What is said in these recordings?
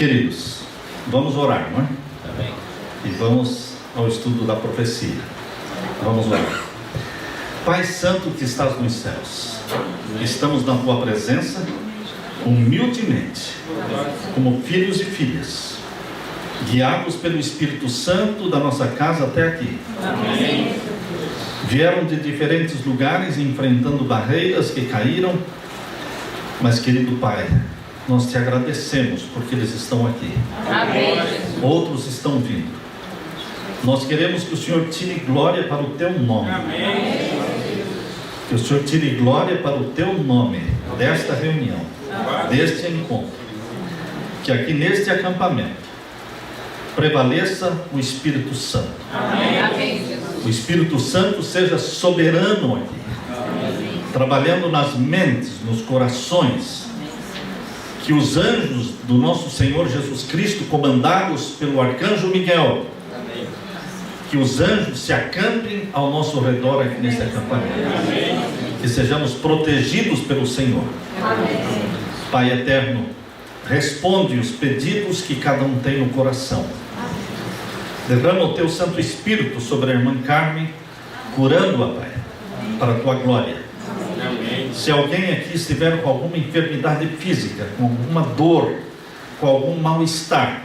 Queridos, vamos orar, não é? Amém. E vamos ao estudo da profecia. Vamos orar. Pai Santo que estás nos céus, estamos na Tua presença, humildemente, como filhos e filhas, guiados pelo Espírito Santo da nossa casa até aqui. Amém. Vieram de diferentes lugares, enfrentando barreiras que caíram, mas, querido Pai, nós te agradecemos porque eles estão aqui. Amém. Outros estão vindo. Nós queremos que o Senhor tire glória para o Teu nome. Amém. Que o Senhor tire glória para o Teu nome desta reunião, deste encontro. Que aqui neste acampamento prevaleça o Espírito Santo. Amém. O Espírito Santo seja soberano aqui, trabalhando nas mentes, nos corações. Que os anjos do nosso Senhor Jesus Cristo, comandados pelo arcanjo Miguel, que os anjos se acampem ao nosso redor aqui nesse acampamento. Que sejamos protegidos pelo Senhor. Pai eterno, responde os pedidos que cada um tem no coração. Derrama o Teu Santo Espírito sobre a irmã Carmen, curando-a, Pai, para a Tua glória. Se alguém aqui estiver com alguma enfermidade física, com alguma dor, com algum mal-estar,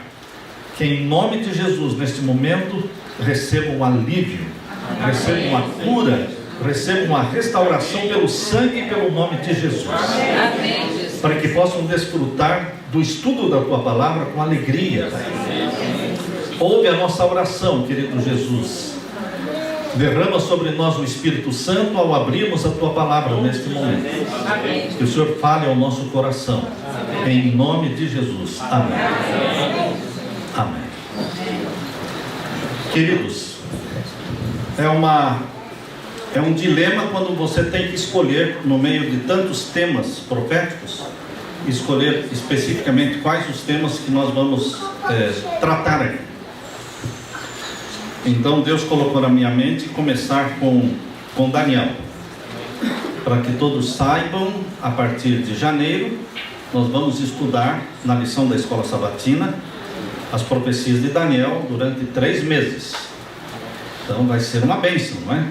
que em nome de Jesus, neste momento, receba um alívio, receba uma cura, receba uma restauração pelo sangue e pelo nome de Jesus. Para que possam desfrutar do estudo da Tua palavra com alegria, Pai. Ouve a nossa oração, querido Jesus. Derrama sobre nós o Espírito Santo ao abrirmos a Tua palavra neste momento. Que o Senhor fale ao nosso coração. Em nome de Jesus. Amém. Amém. Queridos, é um dilema quando você tem que escolher, no meio de tantos temas proféticos, escolher especificamente quais os temas que nós vamos tratar aqui. Então Deus colocou na minha mente começar com Daniel, para que todos saibam. A partir de janeiro nós vamos estudar na lição da escola sabatina as profecias de Daniel durante 3 meses. Então vai ser uma bênção, não é?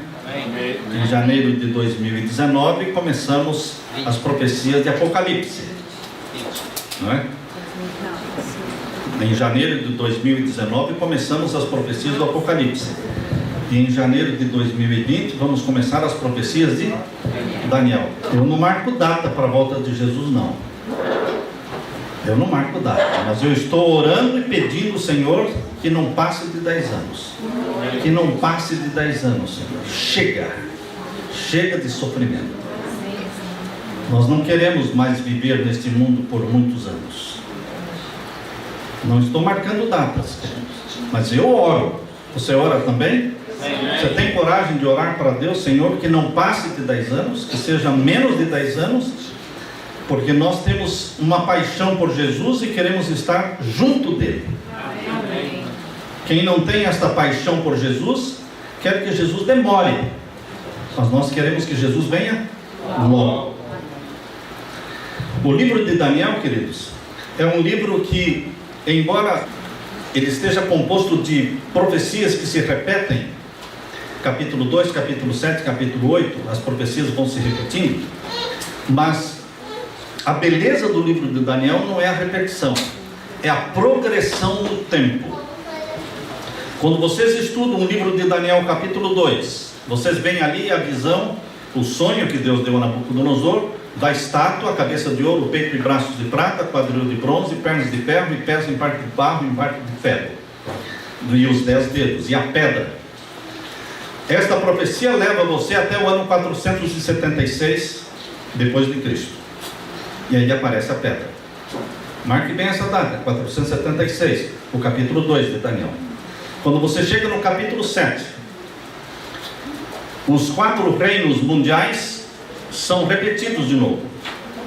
Em janeiro de 2019 começamos as profecias de Apocalipse, não é? Em janeiro de 2019 começamos as profecias do Apocalipse. E em janeiro de 2020 vamos começar as profecias de Daniel. Eu não marco data para a volta de Jesus, não. Eu não marco data, mas eu estou orando e pedindo ao Senhor que não passe de 10 anos. Que não passe de 10 anos, Senhor. Chega de sofrimento. Nós não queremos mais viver neste mundo por muitos anos. Não estou marcando datas, mas eu oro. Você ora também? Você tem coragem de orar para Deus, Senhor, que não passe de 10 anos, que seja menos de 10 anos, porque nós temos uma paixão por Jesus e queremos estar junto dele. Quem não tem esta paixão por Jesus, quer que Jesus demore, mas nós queremos que Jesus venha logo. O livro de Daniel, queridos, é um livro que, embora ele esteja composto de profecias que se repetem, capítulo 2, capítulo 7, capítulo 8, as profecias vão se repetindo, mas a beleza do livro de Daniel não é a repetição, é a progressão do tempo. Quando vocês estudam o livro de Daniel, capítulo 2, vocês veem ali a visão, o sonho que Deus deu a Nabucodonosor, da estátua, a cabeça de ouro, peito e braços de prata, quadril de bronze, pernas de ferro e pés em parte de barro e em parte de ferro, e os 10 dedos, e a pedra. Esta profecia leva você até o ano 476 depois de Cristo, e aí aparece a pedra. Marque bem essa data, 476, o capítulo 2 de Daniel. Quando você chega no capítulo 7, os 4 reinos mundiais são repetidos de novo: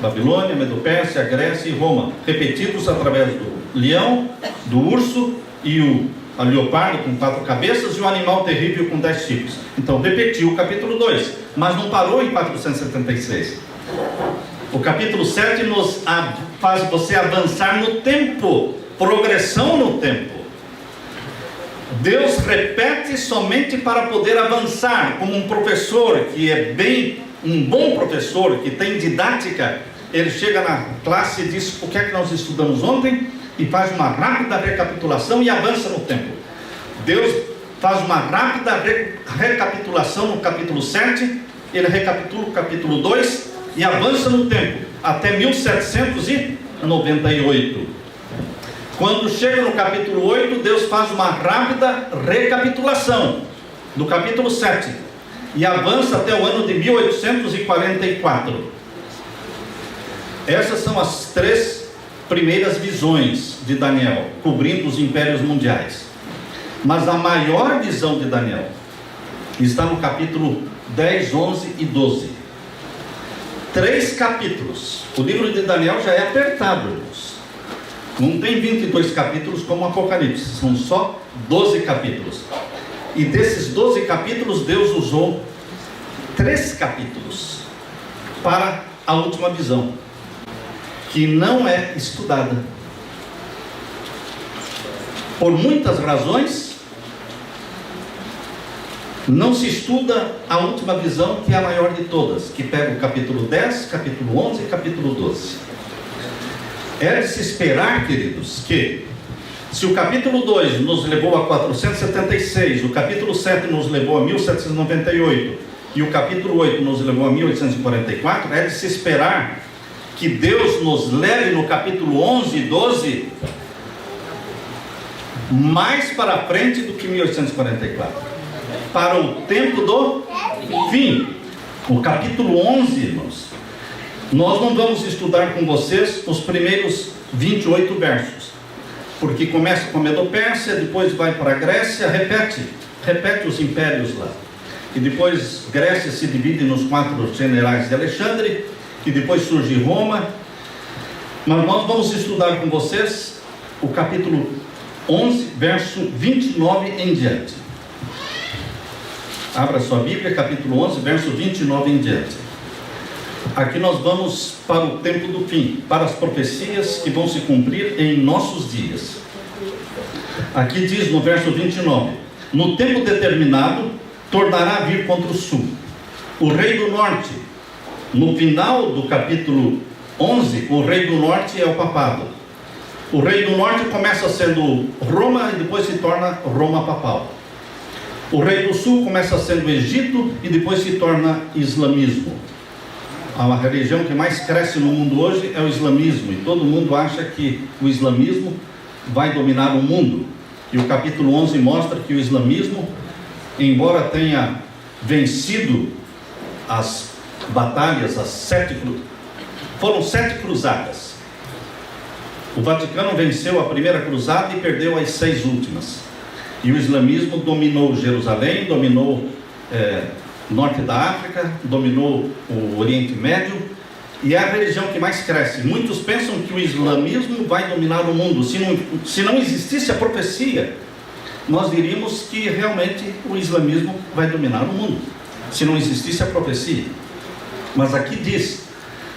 Babilônia, Medo-Pérsia, Grécia e Roma, repetidos através do leão, do urso e a leopardo com 4 cabeças e o animal terrível com 10 chifres. Então repetiu o capítulo 2, mas não parou em 476. O capítulo 7 faz você avançar no tempo progressão no tempo. Deus repete somente para poder avançar, como um professor que é um bom professor, que tem didática. Ele chega na classe e diz: o que é que nós estudamos ontem? E faz uma rápida recapitulação e avança no tempo. Deus faz uma rápida recapitulação no capítulo 7, ele recapitula o capítulo 2 e avança no tempo, até 1798. Quando chega no capítulo 8, Deus faz uma rápida recapitulação do capítulo 7 e avança até o ano de 1844. Essas são as 3 primeiras visões de Daniel, cobrindo os impérios mundiais. Mas a maior visão de Daniel está no capítulo 10, 11 e 12. 3 capítulos. O livro de Daniel já é apertado, irmãos. Não tem 22 capítulos como o Apocalipse, são só 12 capítulos. E desses 12 capítulos, Deus usou 3 capítulos para a última visão, que não é estudada. Por muitas razões, não se estuda a última visão, que é a maior de todas, que pega o capítulo 10, capítulo 11 e capítulo 12. É de se esperar, queridos, que se o capítulo 2 nos levou a 476, o capítulo 7 nos levou a 1798 e o capítulo 8 nos levou a 1844, é de se esperar que Deus nos leve no capítulo 11 e 12 mais para frente do que 1844, para o tempo do fim. O capítulo 11, irmãos, nós não vamos estudar com vocês os primeiros 28 versos, porque começa com a Medo-Pérsia, depois vai para a Grécia, repete os impérios lá, e depois Grécia se divide nos 4 generais de Alexandre, e depois surge Roma. Mas nós vamos estudar com vocês o capítulo 11, verso 29 em diante. Abra sua Bíblia, capítulo 11, verso 29 em diante. Aqui nós vamos para o tempo do fim, para as profecias que vão se cumprir em nossos dias. Aqui diz no verso 29: no tempo determinado, tornará a vir contra o sul o rei do norte. No final do capítulo 11, o rei do norte é o papado. O rei do norte começa sendo Roma e depois se torna Roma papal. O rei do sul começa sendo Egito e depois se torna islamismo. A religião que mais cresce no mundo hoje é o islamismo, e todo mundo acha que o islamismo vai dominar o mundo. E o capítulo 11 mostra que o islamismo, embora tenha vencido as batalhas, foram 7 cruzadas. O Vaticano venceu a primeira cruzada e perdeu as 6 últimas. E o islamismo dominou Jerusalém, dominou norte da África, dominou o Oriente Médio, e é a religião que mais cresce. Muitos pensam que o islamismo vai dominar o mundo. Se não existisse a profecia, nós diríamos que realmente o islamismo vai dominar o mundo, se não existisse a profecia. Mas aqui diz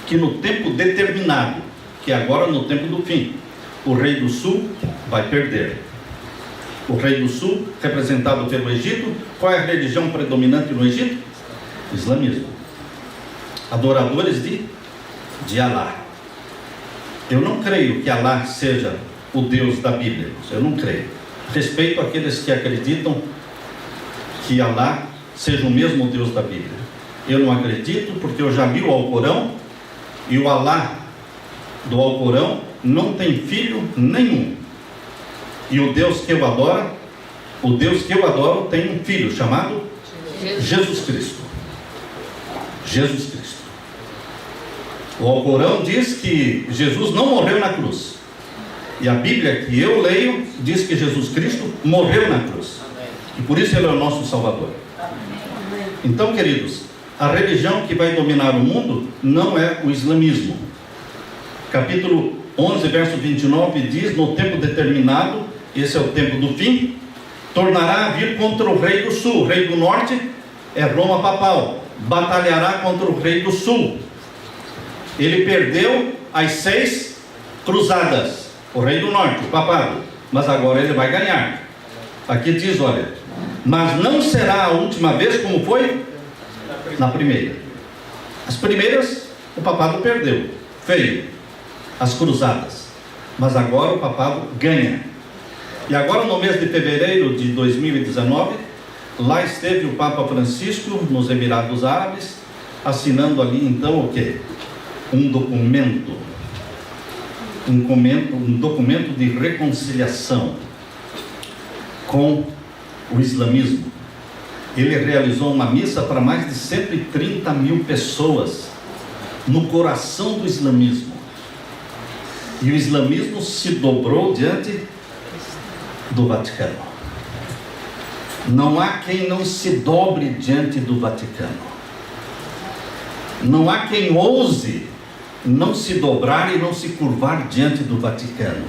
que no tempo determinado, que é agora no tempo do fim, o rei do sul vai perder. O rei do sul, representado pelo Egito. Qual é a religião predominante no Egito? Islamismo. Adoradores de Alá. Eu não creio que Alá seja o Deus da Bíblia. Eu não creio. Respeito aqueles que acreditam que Alá seja o mesmo Deus da Bíblia. Eu não acredito, porque eu já li o Alcorão, e o Alá do Alcorão não tem filho nenhum. E o Deus que eu adoro tem um filho chamado Jesus Cristo. Jesus Cristo. O Alcorão diz que Jesus não morreu na cruz. E a Bíblia que eu leio diz que Jesus Cristo morreu na cruz. E por isso Ele é o nosso Salvador. Então, queridos, a religião que vai dominar o mundo não é o islamismo. Capítulo 11, verso 29 diz: no tempo determinado, esse é o tempo do fim, tornará a vir contra o rei do sul. O rei do norte é Roma papal, batalhará contra o rei do sul. Ele perdeu as 6 cruzadas, o rei do norte, o papado, mas agora ele vai ganhar. Aqui diz, olha, mas não será a última vez como foi na primeira. As primeiras o papado perdeu, feio, as cruzadas, mas agora o papado ganha. E agora no mês de fevereiro de 2019, lá esteve o Papa Francisco nos Emirados Árabes, assinando ali então o quê? Um documento de reconciliação com o islamismo. Ele realizou uma missa para mais de 130 mil pessoas no coração do islamismo. E o islamismo se dobrou diante do Vaticano. Não há quem não se dobre diante do Vaticano. Não há quem ouse não se dobrar e não se curvar diante do Vaticano.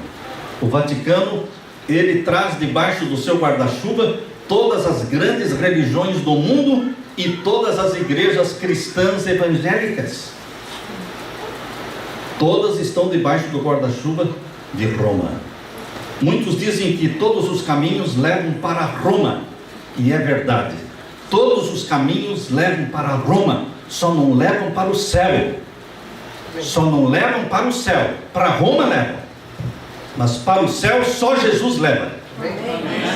O Vaticano, ele traz debaixo do seu guarda-chuva todas as grandes religiões do mundo e todas as igrejas cristãs evangélicas. Todas estão debaixo do guarda-chuva de Roma. Muitos dizem que todos os caminhos levam para Roma, e é verdade. Todos os caminhos levam para Roma, só não levam para o céu. Só não levam para o céu. Para Roma levam, mas para o céu só Jesus leva.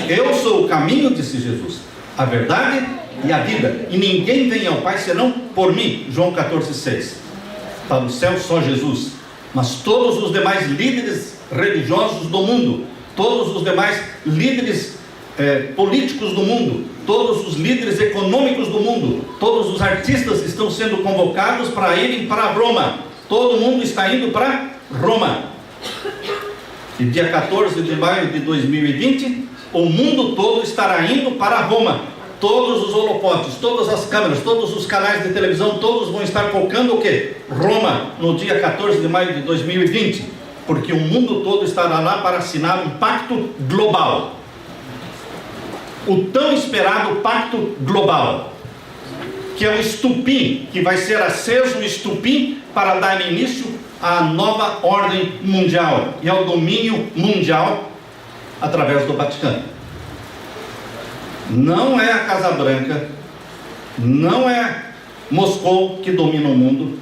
Eu sou o caminho, disse Jesus, a verdade e a vida, e ninguém vem ao Pai senão por mim. João 14,6. Para o céu só Jesus. Mas todos os demais líderes religiosos do mundo, todos os demais líderes políticos do mundo, todos os líderes econômicos do mundo, todos os artistas estão sendo convocados para irem para Roma. Todo mundo está indo para Roma. E dia 14 de maio de 2020, o mundo todo estará indo para Roma. Todos os holofotes, todas as câmeras, todos os canais de televisão, todos vão estar focando o quê? Roma, no dia 14 de maio de 2020. Porque o mundo todo estará lá para assinar um pacto global. O tão esperado pacto global, que é o estupim, que vai ser aceso o estupim para dar início à nova ordem mundial e ao domínio mundial através do Vaticano. Não é a Casa Branca, não é Moscou que domina o mundo,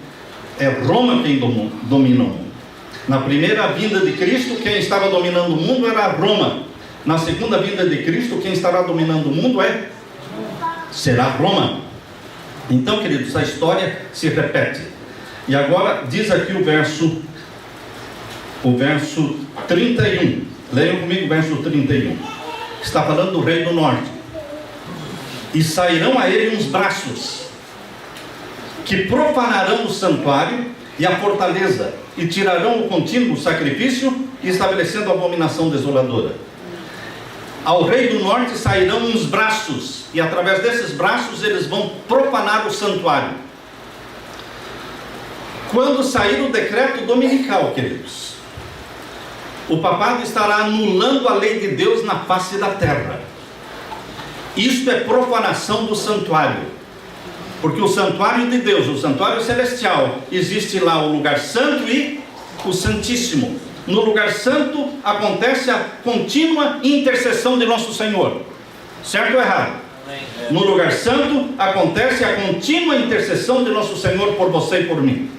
é Roma quem domina o mundo. Na primeira vinda de Cristo, quem estava dominando o mundo era Roma. Na segunda vinda de Cristo, quem estará dominando o mundo será Roma. Então, queridos, a história se repete. E agora diz aqui o verso 31. Leiam comigo o verso 31. Está falando do rei do norte. E sairão a ele uns braços, que profanarão o santuário e a fortaleza, e tirarão o contínuo sacrifício, estabelecendo a abominação desoladora. Ao rei do norte sairão uns braços, e através desses braços eles vão profanar o santuário. Quando sair o decreto dominical, queridos, o papado estará anulando a lei de Deus na face da terra. Isto é profanação do santuário, porque o santuário de Deus, o santuário celestial, existe lá o lugar santo e o santíssimo. No lugar santo acontece a contínua intercessão de nosso Senhor, certo ou errado? No lugar santo acontece a contínua intercessão de nosso Senhor por você e por mim.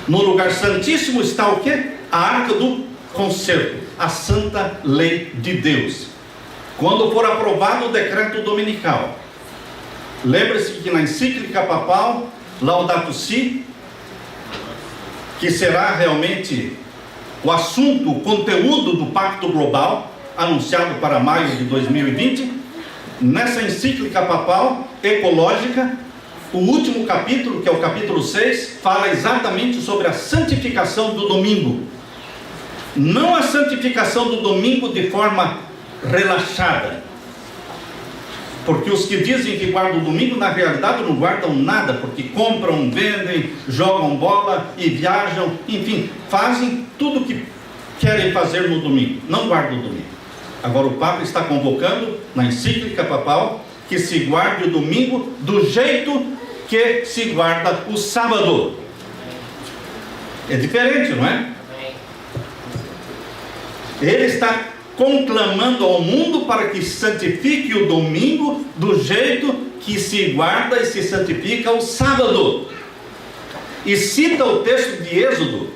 No lugar santíssimo está o quê? A arca do concerto, a santa lei de Deus. Quando for aprovado o decreto dominical, lembre-se que na encíclica papal Laudato Si, que será realmente o assunto, o conteúdo do pacto global, anunciado para maio de 2020, nessa encíclica papal ecológica, o último capítulo, que é o capítulo 6, fala exatamente sobre a santificação do domingo. Não a santificação do domingo de forma relaxada, porque os que dizem que guardam o domingo, na realidade não guardam nada, porque compram, vendem, jogam bola e viajam, enfim, fazem tudo o que querem fazer no domingo, não guardam o domingo. Agora o Papa está convocando na encíclica papal que se guarde o domingo do jeito que se guarda o sábado. É diferente, não é? Ele está conclamando ao mundo para que santifique o domingo do jeito que se guarda e se santifica o sábado. E cita o texto de Êxodo.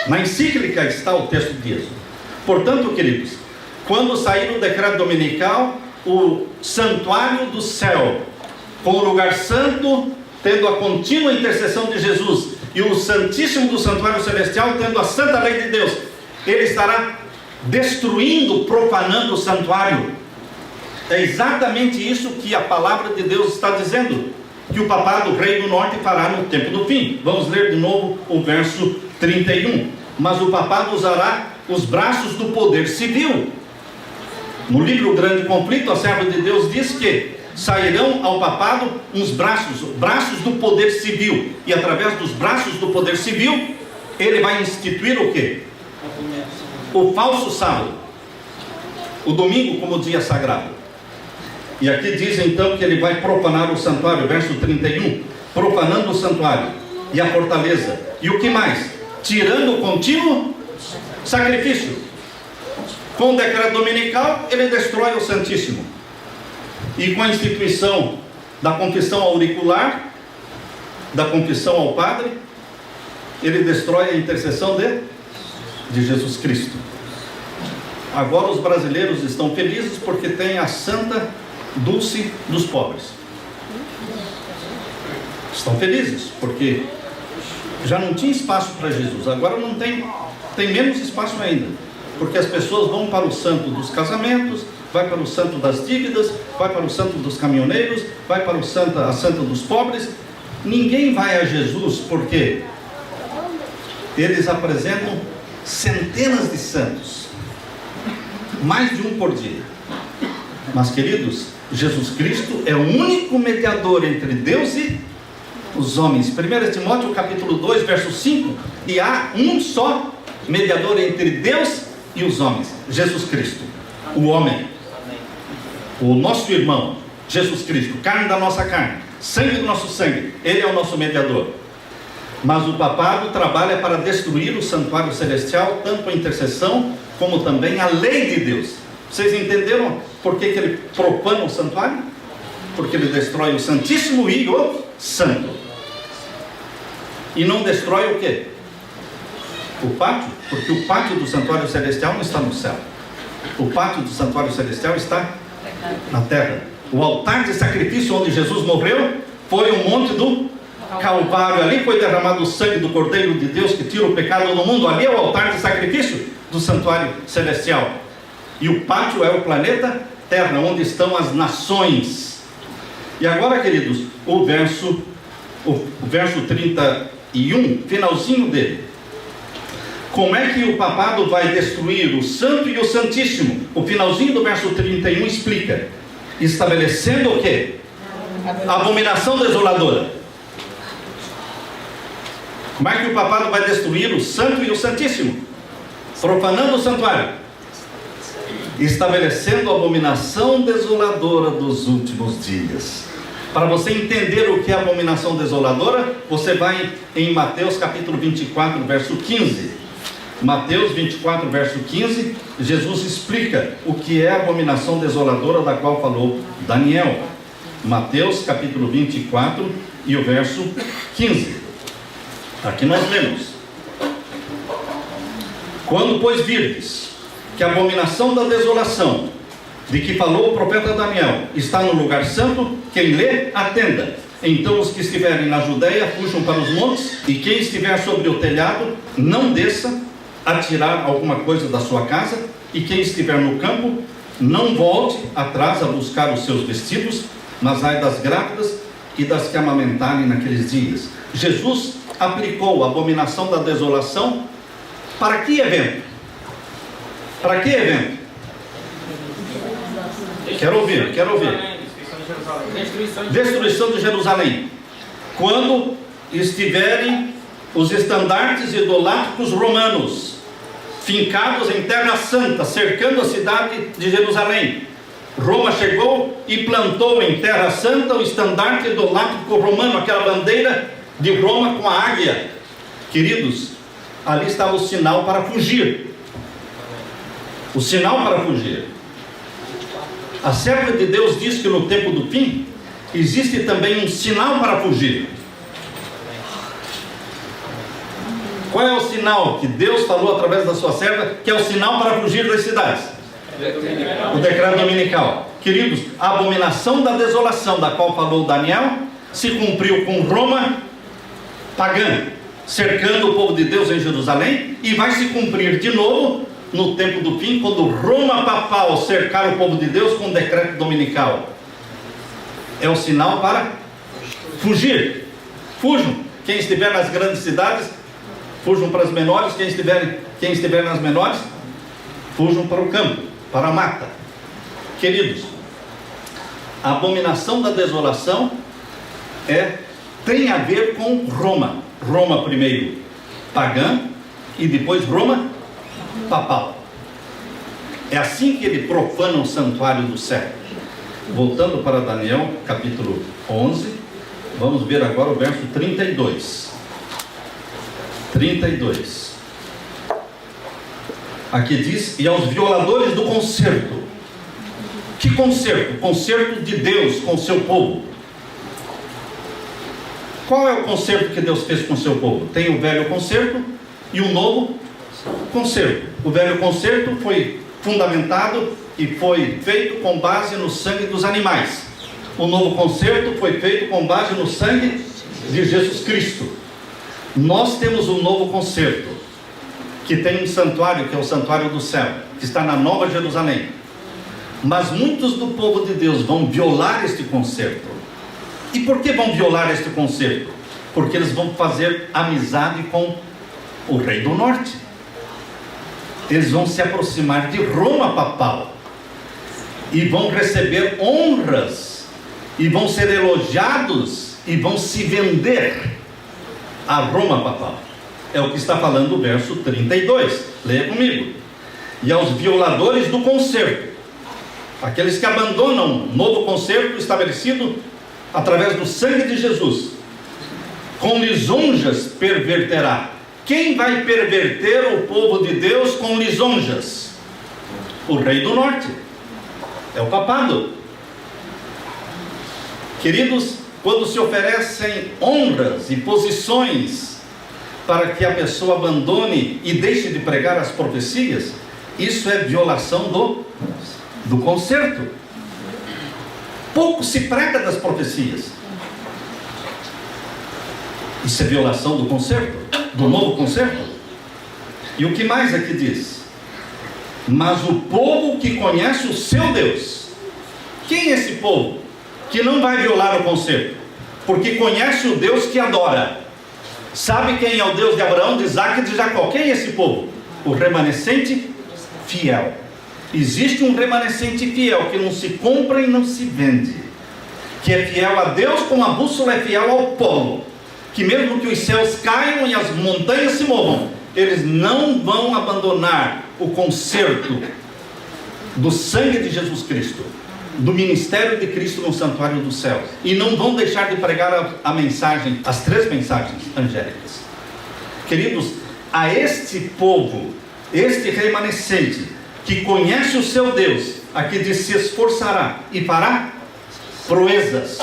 Na encíclica está o texto de Êxodo. Portanto, queridos, quando sair o decreto dominical, o santuário do céu, com o lugar santo, tendo a contínua intercessão de Jesus, e o santíssimo do santuário celestial, tendo a santa lei de Deus, ele estará destruindo, profanando o santuário. É exatamente isso que a palavra de Deus está dizendo, que o papado, o rei do norte, fará no tempo do fim. Vamos ler de novo o verso 31. Mas o papado usará os braços do poder civil. No livro Grande Conflito, a serva de Deus diz que sairão ao papado uns braços do poder civil, e através dos braços do poder civil, ele vai instituir o quê? O falso sábado, o domingo como dia sagrado. E aqui diz então que ele vai profanar o santuário, verso 31, profanando o santuário e a fortaleza, e o que mais? Tirando o contínuo sacrifício. Com o decreto dominical, ele destrói o Santíssimo, e com a instituição da confissão auricular, da confissão ao Padre, ele destrói a intercessão de Jesus Cristo. Agora os brasileiros estão felizes porque tem a Santa Dulce dos pobres. Estão felizes porque já não tinha espaço para Jesus, agora não tem menos espaço ainda, porque as pessoas vão para o santo dos casamentos, vai para o santo das dívidas, vai para o santo dos caminhoneiros, vai para a santa dos pobres. Ninguém vai a Jesus porque eles apresentam centenas de santos, mais de um por dia. Mas, queridos, Jesus Cristo é o único mediador entre Deus e os homens. 1 Timóteo capítulo 2, verso 5, e há um só mediador entre Deus e os homens, Jesus Cristo, o homem, o nosso irmão, Jesus Cristo, carne da nossa carne, sangue do nosso sangue, ele é o nosso mediador. Mas o papado trabalha para destruir o santuário celestial, tanto a intercessão como também a lei de Deus. Vocês entenderam por que ele profana o santuário? Porque ele destrói o Santíssimo e o Santo. E não destrói o quê? O pátio, porque o pátio do santuário celestial não está no céu. O pátio do santuário celestial está na terra. O altar de sacrifício onde Jesus morreu foi o monte do Calvário. Ali foi derramado o sangue do Cordeiro de Deus que tira o pecado do mundo. Ali é o altar de sacrifício do santuário celestial. E o pátio é o planeta Terra, onde estão as nações. E agora, queridos, o verso 31, finalzinho dele. Como é que o papado vai destruir o santo e o santíssimo? O finalzinho do verso 31 explica. Estabelecendo o quê? A abominação desoladora. Como é que o papado vai destruir o santo e o santíssimo? Profanando o santuário, estabelecendo a abominação desoladora dos últimos dias. Para você entender o que é abominação desoladora, você vai em Mateus capítulo 24, verso 15. Mateus 24, verso 15, Jesus explica o que é a abominação desoladora da qual falou Daniel. Mateus capítulo 24 e o verso 15. Aqui nós lemos: quando, pois, virdes que a abominação da desolação, de que falou o profeta Daniel, está no lugar santo, quem lê, atenda. Então os que estiverem na Judeia fujam para os montes, e quem estiver sobre o telhado, não desça a tirar alguma coisa da sua casa, e quem estiver no campo, não volte atrás a buscar os seus vestidos, mas ai das grávidas e das que amamentarem naqueles dias. Jesus aplicou a abominação da desolação para que evento? Para que evento? Quero ouvir. Destruição de Jerusalém. Quando estiverem os estandartes idolátricos romanos fincados em terra santa, cercando a cidade de Jerusalém. Roma chegou e plantou em terra santa o estandarte idolátrico romano, aquela bandeira de Roma com a águia. Queridos, ali estava o sinal para fugir. O sinal para fugir. A serva de Deus diz que no tempo do fim existe também um sinal para fugir. Qual é o sinal que Deus falou através da sua serva, que é o sinal para fugir das cidades? O decreto dominical. Queridos, a abominação da desolação, da qual falou Daniel, se cumpriu com Roma pagã, cercando o povo de Deus em Jerusalém, e vai se cumprir de novo no tempo do fim, quando Roma papal cercar o povo de Deus com o decreto dominical. É o sinal para fugir. Fujam. Quem estiver nas grandes cidades, fujam para as menores. Quem estiver nas menores, fujam para o campo, para a mata. Queridos, a abominação da desolação tem a ver com Roma. Roma primeiro pagã e depois Roma papal. É assim que ele profana o santuário do céu. Voltando para Daniel capítulo 11, vamos ver agora o verso 32. 32. Aqui diz: e aos violadores do concerto. Que concerto? Concerto de Deus com o seu povo. Qual é o concerto que Deus fez com o seu povo? Tem o velho concerto e o novo concerto. O velho concerto foi fundamentado e foi feito com base no sangue dos animais. O novo concerto foi feito com base no sangue de Jesus Cristo. Nós temos um novo concerto, que tem um santuário, que é o santuário do céu, que está na Nova Jerusalém. Mas muitos do povo de Deus vão violar este concerto. E por que vão violar este concerto? Porque eles vão fazer amizade com o rei do norte. Eles vão se aproximar de Roma papal e vão receber honras e vão ser elogiados e vão se vender a Roma papal. É o que está falando o verso 32. Leia comigo. E aos violadores do concerto, aqueles que abandonam o novo concerto estabelecido através do sangue de Jesus, com lisonjas perverterá. Quem vai perverter o povo de Deus com lisonjas? O rei do norte. É o papado. Queridos, quando se oferecem honras e posições para que a pessoa abandone e deixe de pregar as profecias, isso é violação do concerto. Pouco se prega das profecias. Isso é violação do concerto, do novo concerto. E o que mais aqui diz? Mas o povo que conhece o seu Deus. Quem é esse povo que não vai violar o concerto? Porque conhece o Deus que adora. Sabe quem é o Deus de Abraão, de Isaac e de Jacó? Quem é esse povo? O remanescente fiel. Existe um remanescente fiel que não se compra e não se vende, que é fiel a Deus como a bússola é fiel ao polo, que mesmo que os céus caiam e as montanhas se movam, eles não vão abandonar o concerto do sangue de Jesus Cristo, do ministério de Cristo no santuário do céu, e não vão deixar de pregar a mensagem, as 3 mensagens angélicas. Queridos, a este povo, este remanescente que conhece o seu Deus, aqui diz: se esforçará e fará proezas.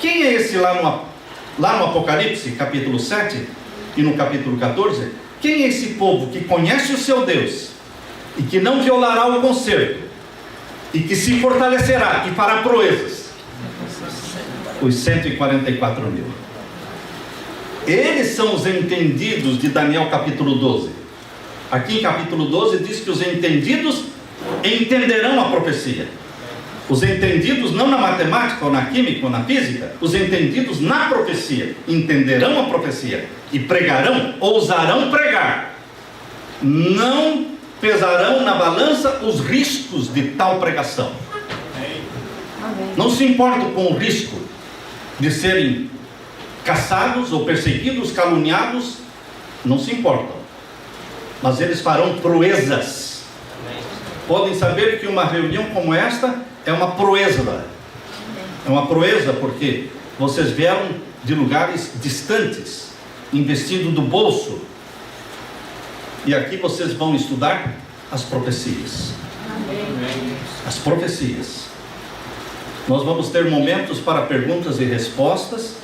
Quem é esse lá no Apocalipse capítulo 7 e no capítulo 14? Quem é esse povo que conhece o seu Deus e que não violará o concerto e que se fortalecerá e fará proezas? Os 144 mil. Eles são os entendidos de Daniel capítulo 12. Aqui em capítulo 12 diz que os entendidos entenderão a profecia. Os entendidos não na matemática, ou na química, ou na física. Os entendidos na profecia entenderão a profecia e pregarão, ousarão pregar. Não pesarão na balança os riscos de tal pregação. Não se importam com o risco de serem caçados ou perseguidos, caluniados. Não se importam. Mas eles farão proezas. Podem saber que uma reunião como esta é uma proeza. É uma proeza porque vocês vieram de lugares distantes, investindo do bolso. E aqui vocês vão estudar as profecias. As profecias. Nós vamos ter momentos para perguntas e respostas,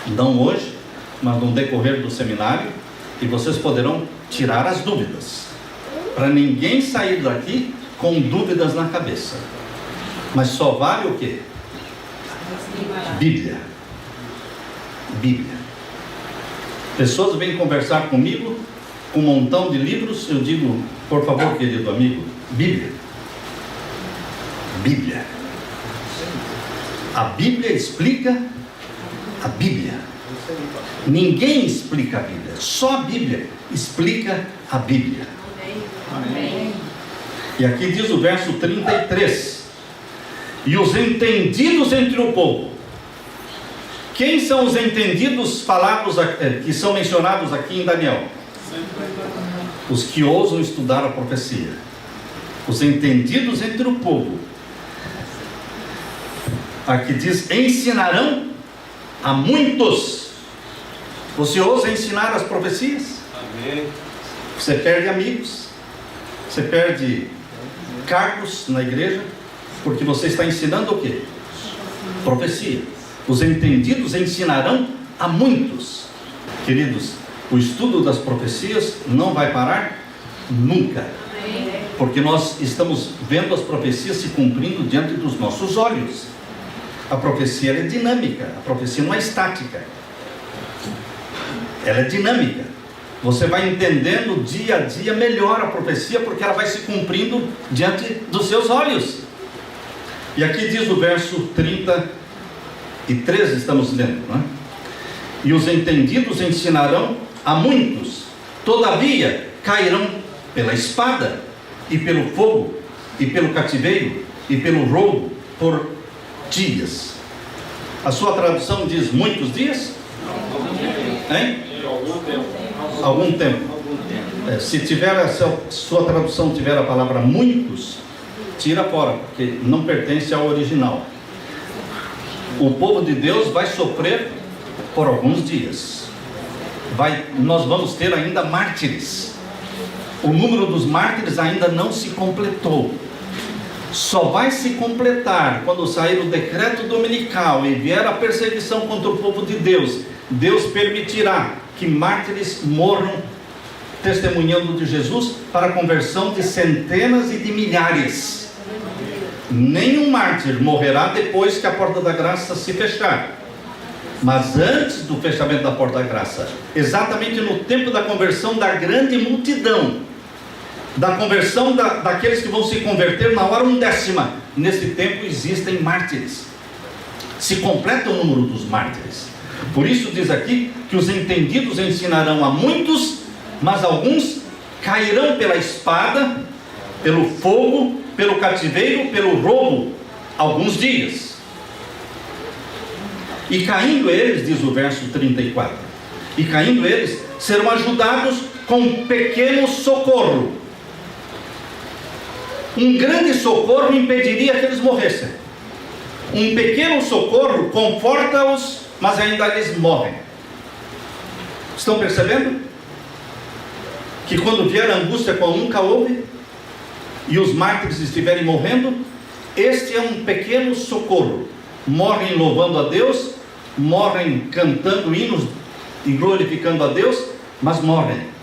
não hoje, mas no decorrer do seminário, e vocês poderão tirar as dúvidas, para ninguém sair daqui com dúvidas na cabeça. Mas só vale o quê? Bíblia. Bíblia. Pessoas vêm conversar comigo com um montão de livros, eu digo, por favor, querido amigo, Bíblia. Bíblia. A Bíblia explica a Bíblia. Ninguém explica a Bíblia, só a Bíblia explica a Bíblia. Amém. E aqui diz o verso 33: e os entendidos entre o povo. Quem são os entendidos falados, que são mencionados aqui em Daniel? Os que ousam estudar a profecia. Os entendidos entre o povo. Aqui diz: ensinarão a muitos. Você ousa ensinar as profecias? Amém. Você perde amigos, você perde cargos na igreja, porque você está ensinando o quê? Profecia. Os entendidos ensinarão a muitos. Queridos, o estudo das profecias não vai parar nunca, porque nós estamos vendo as profecias se cumprindo diante dos nossos olhos. A profecia é dinâmica, a profecia não é estática, ela é dinâmica. Você vai entendendo dia a dia melhor a profecia, porque ela vai se cumprindo diante dos seus olhos. E aqui diz o verso 33, estamos lendo, não é? E os entendidos ensinarão a muitos, todavia cairão pela espada, e pelo fogo, e pelo cativeiro, e pelo roubo, por dias. A sua tradução diz muitos dias? Hein? Algum tempo. Se tiver a sua tradução tiver a palavra muitos, tira fora, porque não pertence ao original. O povo de Deus vai sofrer por alguns dias. Nós vamos ter ainda mártires. O número dos mártires ainda não se completou. Só vai se completar quando sair o decreto dominical e vier a perseguição contra o povo de Deus. Deus permitirá que mártires morram testemunhando de Jesus para a conversão de centenas e de milhares. Nenhum mártir morrerá depois que a porta da graça se fechar, mas antes do fechamento da porta da graça, exatamente no tempo da conversão da grande multidão, da conversão daqueles que vão se converter na hora 1/10, nesse tempo existem mártires, se completa o número dos mártires. Por isso diz aqui que os entendidos ensinarão a muitos, mas alguns cairão pela espada, pelo fogo, pelo cativeiro, pelo roubo, alguns dias. E caindo eles, diz o verso 34, e caindo eles, serão ajudados com um pequeno socorro. Um grande socorro impediria que eles morressem. Um pequeno socorro conforta-os, mas ainda eles morrem. Estão percebendo? Que quando vier a angústia como nunca houve, e os mártires estiverem morrendo, este é um pequeno socorro. Morrem louvando a Deus, morrem cantando hinos e glorificando a Deus, mas morrem.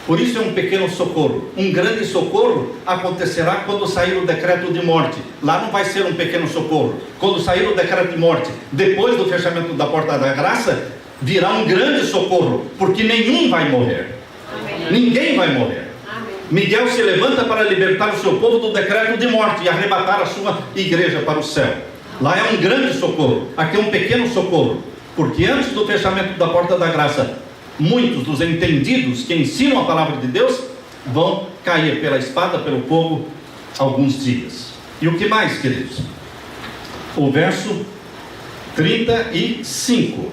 Por isso é um pequeno socorro. Um grande socorro acontecerá quando sair o decreto de morte. Lá não vai ser um pequeno socorro. Quando sair o decreto de morte, depois do fechamento da porta da graça, virá um grande socorro, porque nenhum vai morrer. Amém. Ninguém vai morrer. Amém. Miguel se levanta para libertar o seu povo do decreto de morte e arrebatar a sua igreja para o céu. Lá é um grande socorro, aqui é um pequeno socorro, porque antes do fechamento da porta da graça, muitos dos entendidos que ensinam a palavra de Deus vão cair pela espada, pelo fogo, alguns dias. E o que mais, queridos? O verso 35.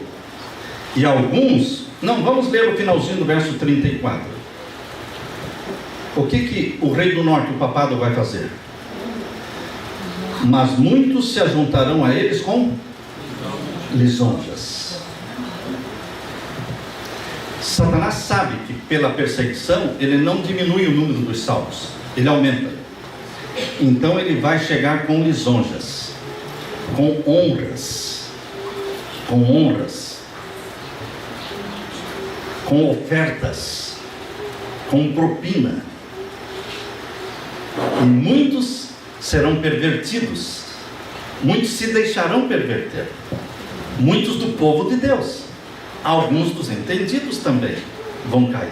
E alguns, não, vamos ler o finalzinho do verso 34. O que o rei do norte, o papado, vai fazer? Mas muitos se ajuntarão a eles com lisonjas. Satanás sabe que pela perseguição ele não diminui o número dos salvos, ele aumenta. Então ele vai chegar com lisonjas, com honras, com ofertas, com propina. E muitos serão pervertidos, muitos se deixarão perverter, muitos do povo de Deus, alguns dos entendidos também vão cair.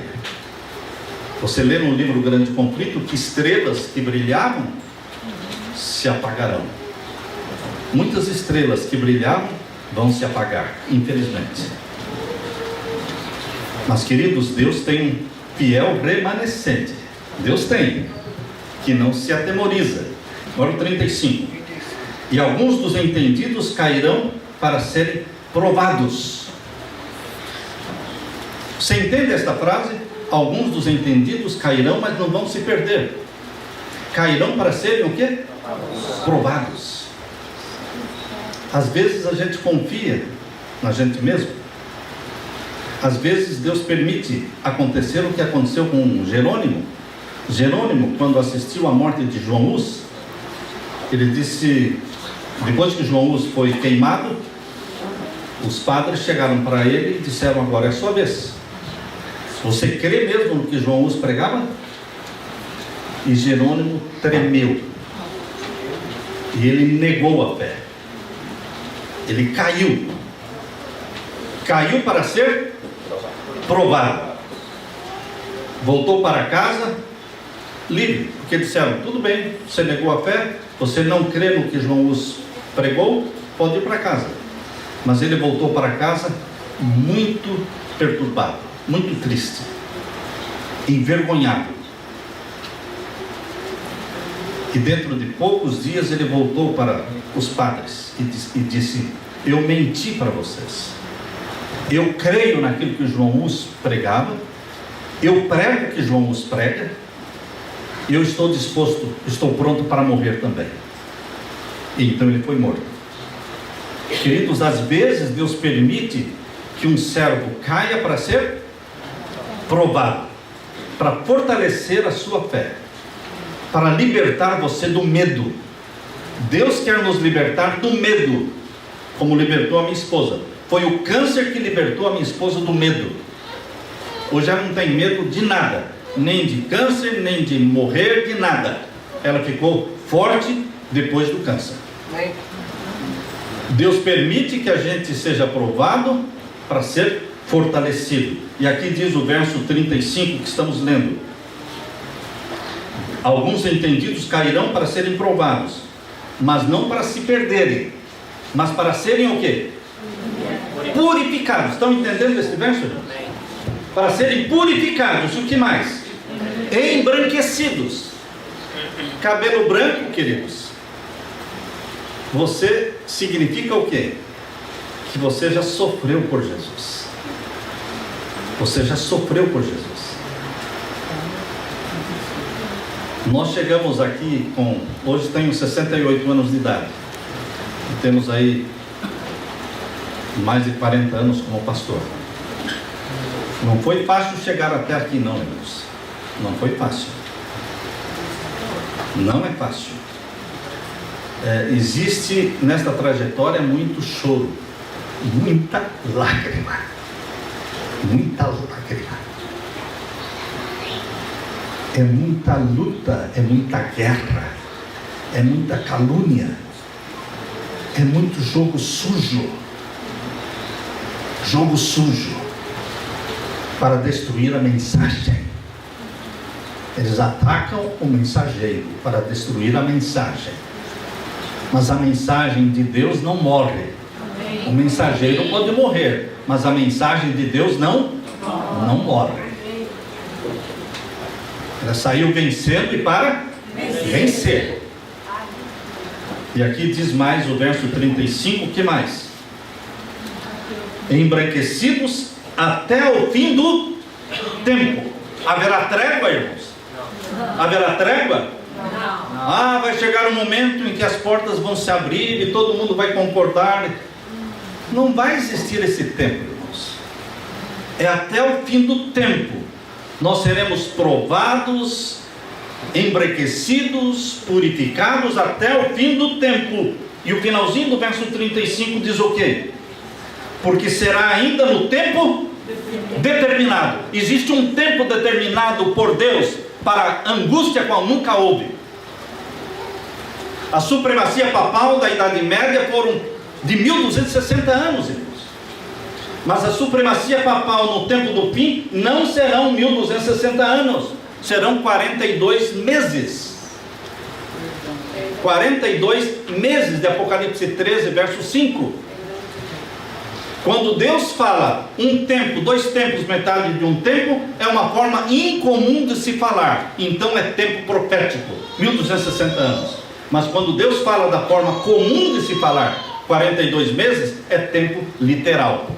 Você lê no livro Grande Conflito que estrelas que brilhavam se apagarão. Muitas estrelas que brilhavam vão se apagar, infelizmente. Mas, queridos, Deus tem um fiel remanescente. Deus tem, que não se atemoriza. Agora o 35. E alguns dos entendidos cairão para serem provados. Você entende esta frase? Alguns dos entendidos cairão, mas não vão se perder. Cairão para serem o quê? Provados. Às vezes a gente confia na gente mesmo. Às vezes Deus permite acontecer o que aconteceu com Jerônimo. Jerônimo, quando assistiu à morte de João Hus, ele disse, depois que João Hus foi queimado, os padres chegaram para ele e disseram: agora é a sua vez. Você crê mesmo no que João Hus pregava? E Jerônimo tremeu. E ele negou a fé. Ele caiu. Caiu para ser provado. Voltou para casa livre, porque disseram: tudo bem, você negou a fé, você não crê no que João Hus pregou, pode ir para casa. Mas ele voltou para casa muito perturbado, muito triste, envergonhado. E dentro de poucos dias ele voltou para os padres e disse: eu menti para vocês. Eu creio naquilo que João Hus pregava, eu prego o que João Hus prega, e eu estou disposto, estou pronto para morrer também. E então ele foi morto. Queridos, às vezes Deus permite que um servo caia para ser provado, para fortalecer a sua fé, para libertar você do medo. Deus quer nos libertar do medo, como libertou a minha esposa. Foi o câncer que libertou a minha esposa do medo. Hoje ela não tem medo de nada, nem de câncer, nem de morrer, de nada. Ela ficou forte depois do câncer. Deus permite que a gente seja provado para ser fortalecido. E aqui diz o verso 35 que estamos lendo: alguns entendidos cairão para serem provados, mas não para se perderem, mas para serem o quê? Purificados. Estão entendendo esse verso? Para serem purificados. O que mais? Embranquecidos. Cabelo branco, queridos, você significa o quê? Que você já sofreu por Jesus. Você já sofreu por Jesus. Nós chegamos aqui com... Hoje tenho 68 anos de idade. E temos aí mais de 40 anos como pastor. Não foi fácil chegar até aqui não, irmãos. Não foi fácil. Não é fácil. Existe nesta trajetória muito choro, muita lágrima. Muita lágrima. É muita luta, é muita guerra, é muita calúnia, é muito jogo sujo. Jogo sujo para destruir a mensagem. Eles atacam o mensageiro para destruir a mensagem. Mas a mensagem de Deus não morre. O mensageiro pode morrer, mas a mensagem de Deus não morre. Ela saiu vencendo e para vencer. E aqui diz mais o verso 35, o que mais? Embranquecidos até o fim do tempo. Haverá trégua, irmãos? Haverá trégua? Ah, vai chegar um momento em que as portas vão se abrir e todo mundo vai concordar. Não vai existir esse tempo, irmãos. é até o fim do tempo. Nós seremos provados, embrequecidos, purificados até o fim do tempo. E o finalzinho do verso 35 diz o quê? Porque será ainda no tempo determinado. Existe um tempo determinado por Deus para a angústia qual nunca houve. A supremacia papal da Idade Média foram de 1260 anos, irmãos. Mas a supremacia papal no tempo do fim não serão 1260 anos, serão 42 meses. 42 meses de Apocalipse 13, verso 5. Quando Deus fala um tempo, 2 tempos, metade de um tempo, é uma forma incomum de se falar. Então é tempo profético, 1260 anos. Mas quando Deus fala da forma comum de se falar, 42 meses, é tempo literal.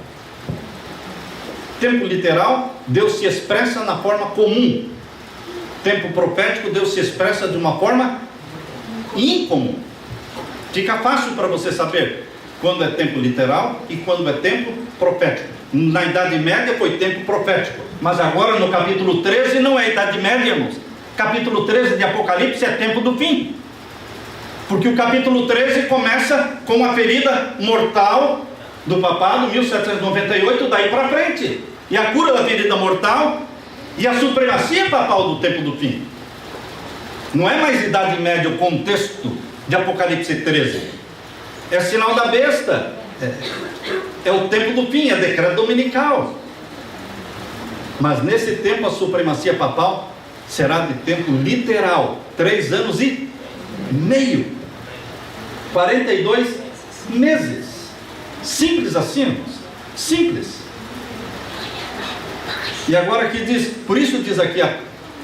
Tempo literal, Deus se expressa na forma comum. Tempo profético, Deus se expressa de uma forma incomum. Fica fácil para você saber quando é tempo literal e quando é tempo profético. Na Idade Média foi tempo profético, mas agora no capítulo 13 não é Idade Média, irmãos. Capítulo 13 de Apocalipse é tempo do fim. Porque o capítulo 13 começa com a ferida mortal do papado, 1798, daí para frente. E a cura da ferida mortal e a supremacia papal do tempo do fim. Não é mais Idade Média o contexto de Apocalipse 13. É sinal da besta. É o tempo do fim, é decreto dominical. Mas nesse tempo a supremacia papal será de tempo literal. 3 anos e meio. 42 meses. Simples assim, irmãos. Simples. E agora aqui diz, por isso diz aqui,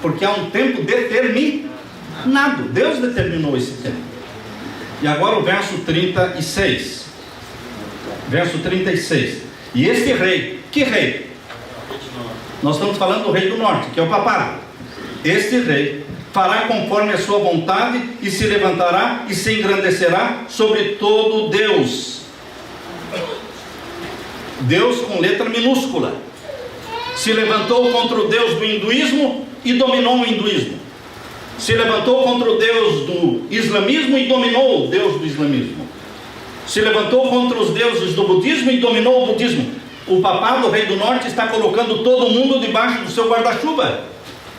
porque há um tempo determinado. Deus determinou esse tempo. E agora o verso 36. Verso 36. E este rei, que rei? Nós estamos falando do rei do norte, que é o papado. Este rei fará conforme a sua vontade e se levantará e se engrandecerá sobre todo Deus. Deus com letra minúscula. Se levantou contra o Deus do hinduísmo e dominou o hinduísmo. Se levantou contra o Deus do islamismo e dominou o Deus do islamismo. Se levantou contra os deuses do budismo e dominou o budismo. O papado, o rei do norte, está colocando todo mundo debaixo do seu guarda-chuva.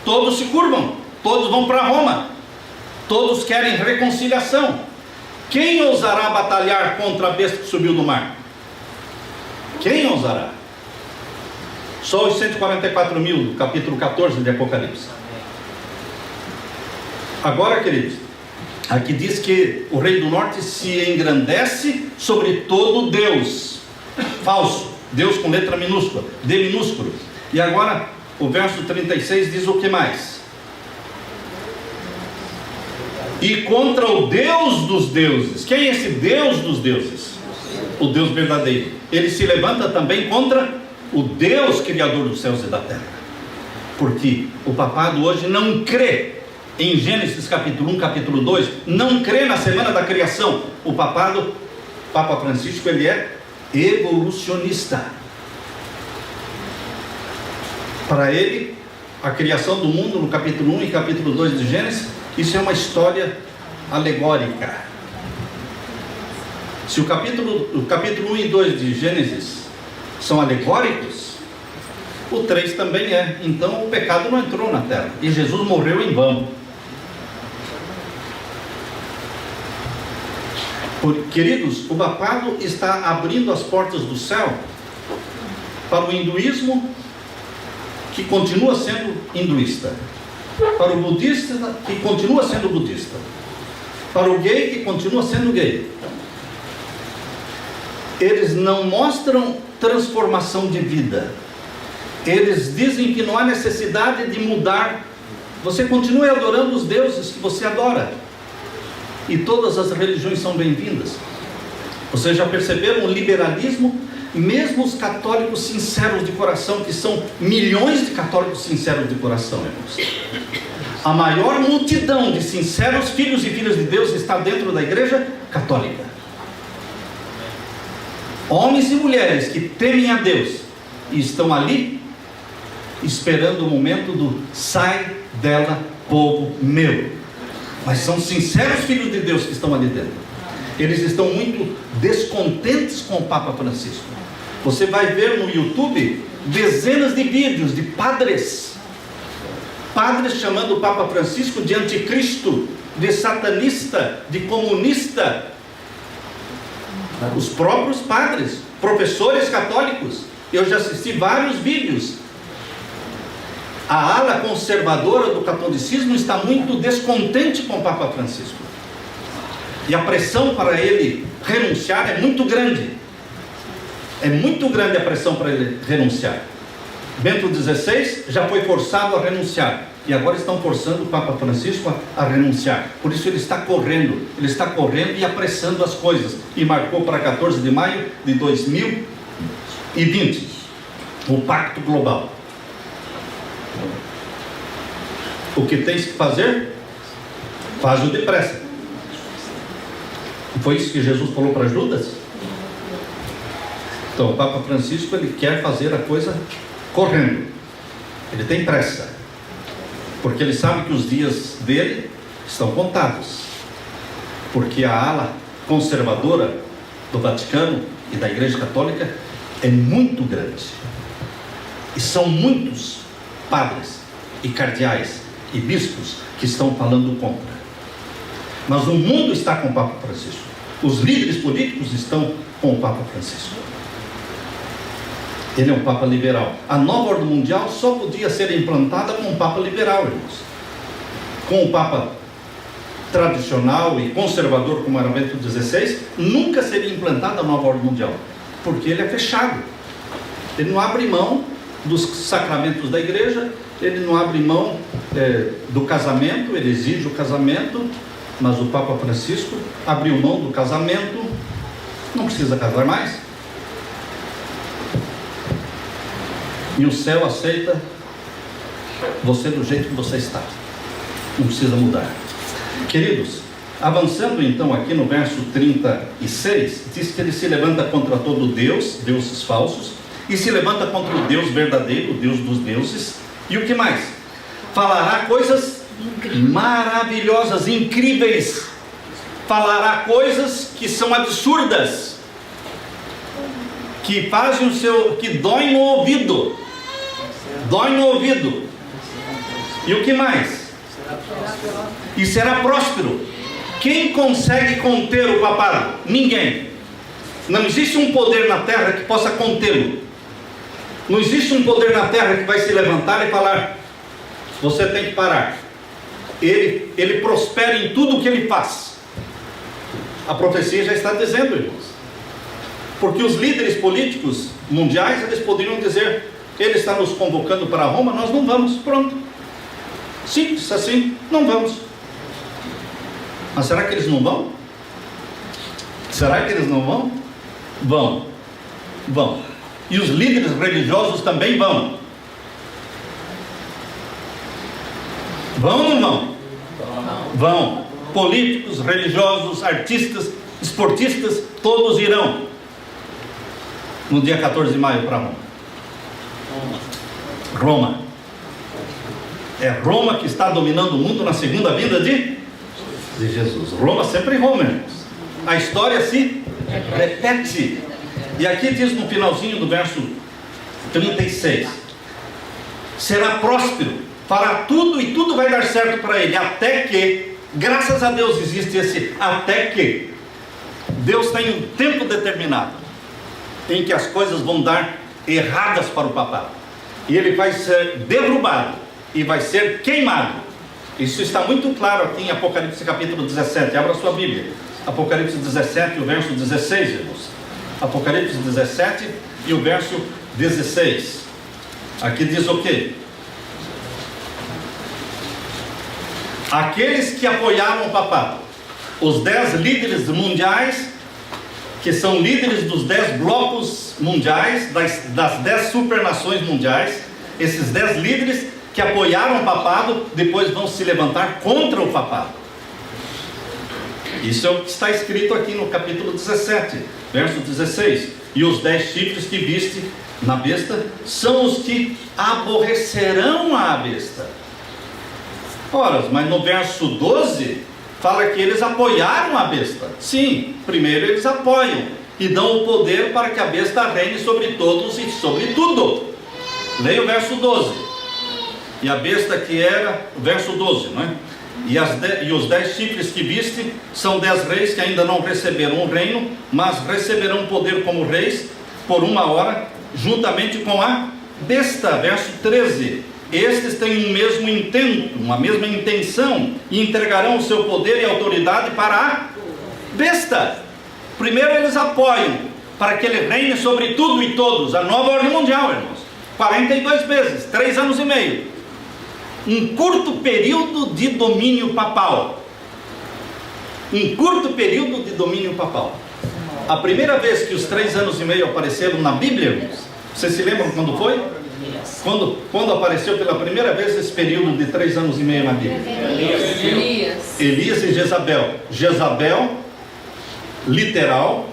Todos se curvam, todos vão para Roma. Todos querem reconciliação. Quem ousará batalhar contra a besta que subiu do mar? Quem ousará? Só os 144 mil do capítulo 14 de Apocalipse. Agora, queridos, aqui diz que o rei do norte se engrandece sobre todo Deus. Falso. Deus com letra minúscula. D minúsculo. E agora, o verso 36 diz o que mais? E contra o Deus dos deuses. Quem é esse Deus dos deuses? O Deus verdadeiro. Ele se levanta também contra o Deus criador dos céus e da terra. Porque o papado hoje não crê em Gênesis capítulo 1, capítulo 2, não crê na semana da criação. O papado, Papa Francisco, ele é evolucionista. Para ele, a criação do mundo no capítulo 1 e capítulo 2 de Gênesis, isso é uma história alegórica. Se o capítulo 1 e 2 de Gênesis são alegóricos, o 3 também é. Então o pecado não entrou na terra e Jesus morreu em vão. Queridos, o papado está abrindo as portas do céu para o hinduísmo, que continua sendo hinduísta, para o budista, que continua sendo budista, para o gay, que continua sendo gay. Eles não mostram transformação de vida. Eles dizem que não há necessidade de mudar. Você continue adorando os deuses que você adora. E todas as religiões são bem-vindas. Vocês já perceberam o liberalismo? Mesmo os católicos sinceros de coração, que são milhões de católicos sinceros de coração, irmãos. A maior multidão de sinceros filhos e filhas de Deus está dentro da igreja católica. Homens e mulheres que temem a Deus e estão ali esperando o momento do sai dela, povo meu. Mas são sinceros filhos de Deus que estão ali dentro. Eles estão muito descontentes com o Papa Francisco. Você vai ver no YouTube dezenas de vídeos de padres chamando o Papa Francisco de anticristo, de satanista, de comunista. Os próprios padres, professores católicos. Eu já assisti vários vídeos. A ala conservadora do catolicismo está muito descontente com o Papa Francisco. E a pressão para ele renunciar é muito grande. É muito grande a pressão para ele renunciar. Bento XVI já foi forçado a renunciar. E agora estão forçando o Papa Francisco a renunciar. Por isso ele está correndo e apressando as coisas. E marcou para 14 de maio de 2020 o Pacto Global. O que tens que fazer? Faz-o depressa. Foi isso que Jesus falou para Judas? Então o Papa Francisco, ele quer fazer a coisa correndo. Ele tem pressa, porque ele sabe que os dias dele estão contados, porque a ala conservadora do Vaticano e da Igreja Católica é muito grande, e são muitos padres e cardeais e bispos que estão falando contra. Mas o mundo está com o Papa Francisco. Os líderes políticos estão com o Papa Francisco. Ele é um Papa liberal. A nova ordem mundial só podia ser implantada com um Papa liberal, irmãos. Com o Papa tradicional e conservador como era Bento XVI, nunca seria implantada a nova ordem mundial, porque ele é fechado. Ele não abre mão dos sacramentos da igreja, ele não abre mão do casamento, ele exige o casamento, mas o Papa Francisco abriu mão do casamento, não precisa casar mais. E o céu aceita você do jeito que você está, não precisa mudar. Queridos, avançando então aqui no verso 36, diz que ele se levanta contra todo Deus, deuses falsos, e se levanta contra o Deus verdadeiro, o Deus dos deuses. E o que mais? Falará coisas maravilhosas, incríveis. Falará coisas que são absurdas, que fazem que doem no ouvido. Dói no ouvido. E o que mais? E será próspero. Quem consegue conter o papado? Ninguém. Não existe um poder na terra que possa contê-lo. Não existe um poder na terra que vai se levantar e falar: você tem que parar. Ele prospera em tudo o que ele faz. A profecia já está dizendo, irmãos. Porque os líderes políticos mundiais, eles poderiam dizer: ele está nos convocando para Roma, nós não vamos, pronto. Simples assim, não vamos. Mas será que eles não vão? Será que eles não vão? Vão. Vão. E os líderes religiosos também vão. Vão ou não vão? Vão. Políticos, religiosos, artistas, esportistas, todos irão no dia 14 de maio para Roma. Roma. É Roma que está dominando o mundo na segunda vinda de Jesus. Roma sempre Roma, irmãos. A história se repete. E aqui diz no finalzinho do verso 36: será próspero, fará tudo e tudo vai dar certo para ele, até que, graças a Deus existe esse até que. Deus tem um tempo determinado em que as coisas vão dar erradas para o papado, e ele vai ser derrubado e vai ser queimado. Isso está muito claro aqui em Apocalipse capítulo 17. Abra sua Bíblia, Apocalipse 17, o verso 16, irmãos. Apocalipse 17 e o verso 16. Aqui diz o quê? Aqueles que apoiaram o papado, os 10 líderes mundiais, que são líderes dos 10 blocos mundiais, das 10 supernações mundiais, esses 10 líderes que apoiaram o papado, depois vão se levantar contra o papado. Isso é o que está escrito aqui no capítulo 17, verso 16. E os 10 chifres que viste na besta, são os que aborrecerão a besta. Ora, mas no verso 12, fala que eles apoiaram a besta. Sim, primeiro eles apoiam e dão o poder para que a besta reine sobre todos e sobre tudo. Leia o verso 12. E a besta que era, o verso 12, não é? E os 10 chifres que viste são 10 reis que ainda não receberam o reino, mas receberão poder como reis por 1 hora, juntamente com a besta. Verso 13. Estes têm um mesmo intento, uma mesma intenção, e entregarão o seu poder e autoridade para a besta. Primeiro eles apoiam, para que ele reine sobre tudo e todos, a nova ordem mundial, irmãos. 42 meses, 3 anos e meio. Um curto período de domínio papal. Um curto período de domínio papal. A primeira vez que os 3 anos e meio apareceram na Bíblia, irmãos, vocês se lembram quando foi? Quando apareceu pela primeira vez esse período de 3 anos e meio na Bíblia? Elias e Jezabel. Jezabel, literal,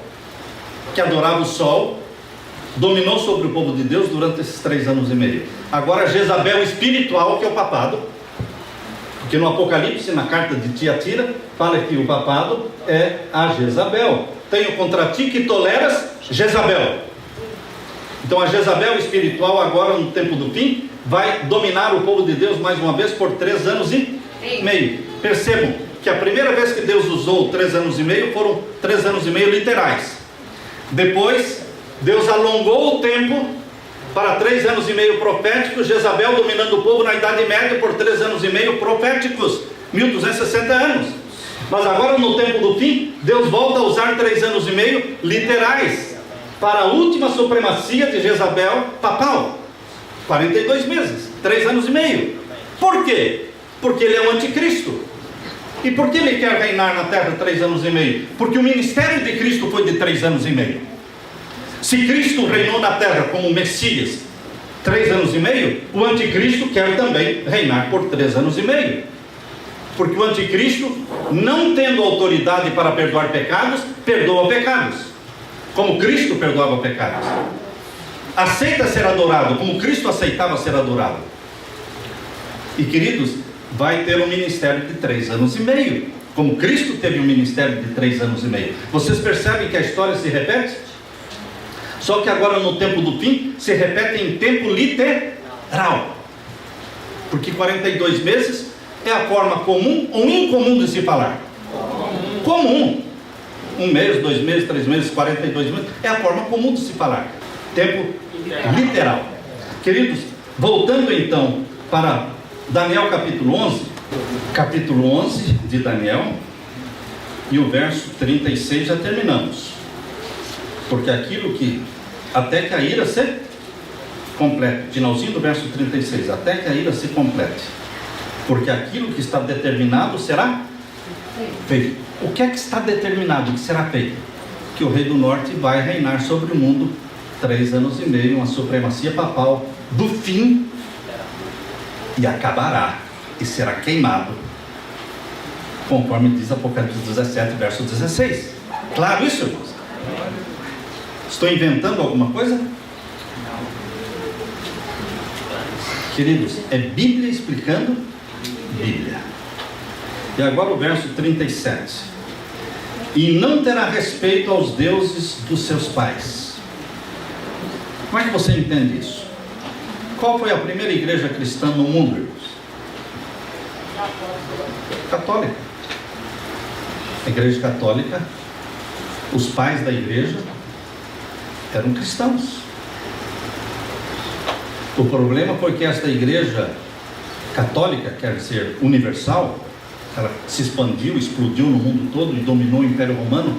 que adorava o sol, dominou sobre o povo de Deus durante esses 3 anos e meio. Agora Jezabel espiritual, que é o papado, porque no Apocalipse, na carta de Tiatira, fala que o papado é a Jezabel. Tenho contra ti que toleras Jezabel. Então a Jezabel espiritual agora no tempo do fim vai dominar o povo de Deus mais uma vez por 3 anos e meio. Percebam que a primeira vez que Deus usou 3 anos e meio foram 3 anos e meio literais. Depois Deus alongou o tempo para 3 anos e meio proféticos, Jezabel dominando o povo na Idade Média por 3 anos e meio proféticos, 1260 anos. Mas agora no tempo do fim, Deus volta a usar 3 anos e meio literais, para a última supremacia de Jezabel papal, 42 meses, 3 anos e meio. Por quê? Porque ele é o anticristo. E por que ele quer reinar na terra 3 anos e meio? Porque o ministério de Cristo foi de 3 anos e meio. Se Cristo reinou na terra como Messias 3 anos e meio, o anticristo quer também reinar por 3 anos e meio. Porque o anticristo, não tendo autoridade para perdoar pecados, perdoa pecados, como Cristo perdoava pecados. Aceita ser adorado, como Cristo aceitava ser adorado. E queridos, vai ter um ministério de 3 anos e meio, como Cristo teve um ministério de 3 anos e meio. Vocês percebem que a história se repete? Só que agora no tempo do fim, se repete em tempo literal. Porque 42 meses é a forma comum ou incomum de se falar. Comum. 1 mês, 2 meses, 3 meses, 42 meses, é a forma comum de se falar. Tempo literal. Queridos, voltando então para Daniel capítulo 11. Capítulo 11 de Daniel, e o verso 36 já terminamos. Porque aquilo que, até que a ira se complete, finalzinho do verso 36, até que a ira se complete, porque aquilo que está determinado será feito. O que é que está determinado que será feito? Que o rei do norte vai reinar sobre o mundo 3 anos e meio, uma supremacia papal do fim, e acabará, e será queimado, conforme diz Apocalipse 17, verso 16. Claro isso, irmãos? Estou inventando alguma coisa? Queridos, é Bíblia explicando Bíblia. E agora o verso 37. E não terá respeito aos deuses dos seus pais. Como é que você entende isso? Qual foi a primeira igreja cristã no mundo, irmãos? Católica. A igreja católica, os pais da igreja eram cristãos. O problema foi que esta igreja católica, quer dizer, universal, ela se expandiu, explodiu no mundo todo e dominou o Império Romano.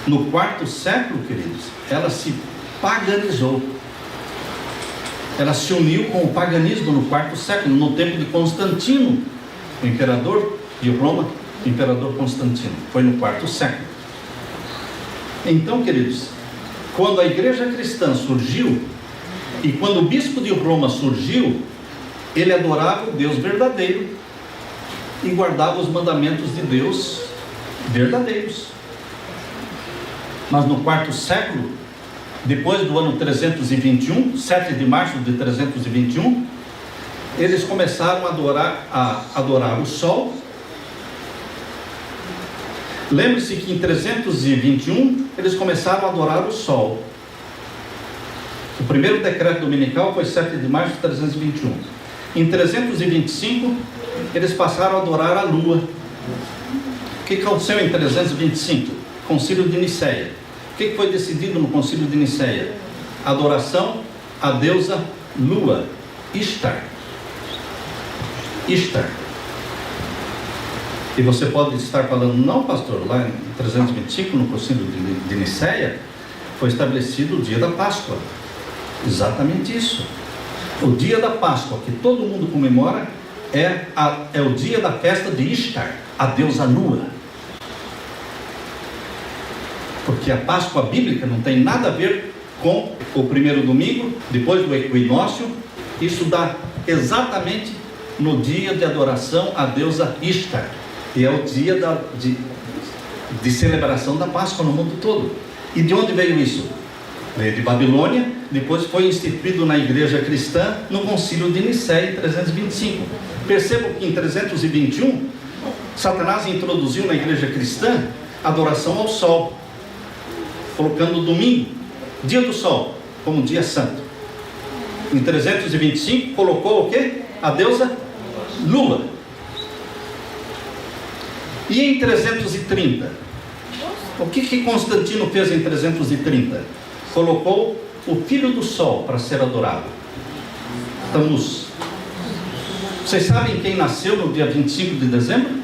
No 4º século, queridos, ela se paganizou. Ela se uniu com o paganismo no 4º século, no tempo de Constantino, o imperador de Roma, o imperador Constantino. Foi no 4º século. Então, queridos, quando a igreja cristã surgiu, e quando o bispo de Roma surgiu, ele adorava o Deus verdadeiro e guardava os mandamentos de Deus verdadeiros. Mas no 4º século, depois do ano 321, 7 de março de 321, eles começaram a adorar o sol. Lembre-se que em 321 eles começaram a adorar o sol. O primeiro decreto dominical foi 7 de março de 321. Em 325 eles passaram a adorar a lua. O que aconteceu em 325? Concílio de Nicéia. O que foi decidido no concílio de Nicéia? Adoração à deusa lua, Ishtar. Ishtar. E você pode estar falando, não, pastor, lá em 325, no concílio de Nicéia, foi estabelecido o dia da Páscoa. Exatamente isso. O dia da Páscoa, que todo mundo comemora, é o dia da festa de Ishtar, a deusa lua. Porque a Páscoa bíblica não tem nada a ver com o primeiro domingo, depois do equinócio. Isso dá exatamente no dia de adoração à deusa Ishtar. E é o dia de celebração da Páscoa no mundo todo. E de onde veio isso? Veio de Babilônia, depois foi instituído na igreja cristã no concílio de Nicéia em 325. Percebam que em 321, Satanás introduziu na igreja cristã a adoração ao sol, colocando o domingo, dia do sol, como dia santo. Em 325 colocou o quê? A deusa lua. E em 330, o que Constantino fez em 330? Colocou o filho do sol para ser adorado, Tammuz. Vocês sabem quem nasceu no dia 25 de dezembro?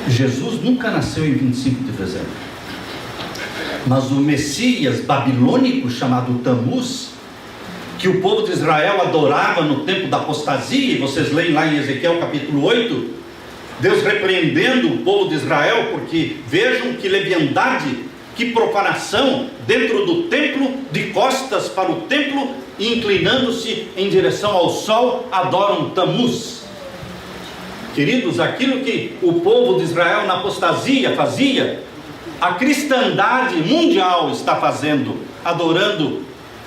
Jesus nunca nasceu em 25 de dezembro. Mas o Messias babilônico chamado Tammuz, que o povo de Israel adorava no tempo da apostasia, e vocês leem lá em Ezequiel capítulo 8, Deus repreendendo o povo de Israel, porque vejam que leviandade, que profanação dentro do templo, de costas para o templo, e inclinando-se em direção ao sol, adoram Tammuz. Queridos, aquilo que o povo de Israel na apostasia fazia, a cristandade mundial está fazendo, adorando